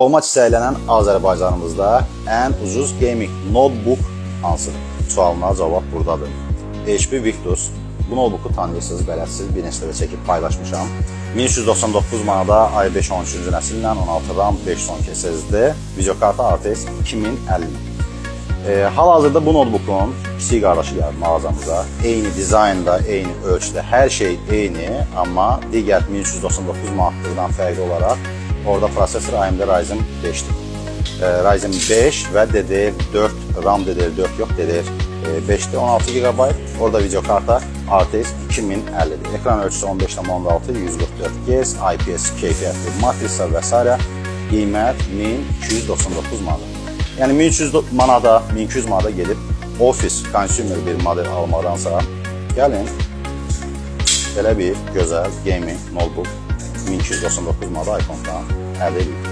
Olmaq istənilən Azərbaycanımızda ən ucuz gaming notebook hansıdır? Sualına cavab buradadır. HP Victus. Bu notebooku tanıyırsınız, bələdsiz bir neçə də çəkib paylaşmışam. 1399 manada i5 13-cü nəsillə 16 RAM 5 son SSD, videokarta RTX 2050. Hal-hazırda bu notebookun kiçik qardaşı gəldi mağazamıza. Eyni dizaynda, eyni ölçüdə, hər şey eyni, amma digər 1399 manatlıqdan fərqli olaraq orada prosesor AMD Ryzen 5'dir. Ryzen 5 və DDR4, RAM DDR4 yox, DDR5'dir, 16 GB. Orada videokarta RTX 2050'dir. Ekran ölçüsü 15.16, 144 Hz, IPS keyfiyyətli matrisa və s. Qiymət 1299 manat. Yəni 1300 manada, 1200 manada gedib office, consumer bir model almaqdansa, gəlin belə bir gözəl gaming notebook 1299 manada iPhone-dan əldə edirik.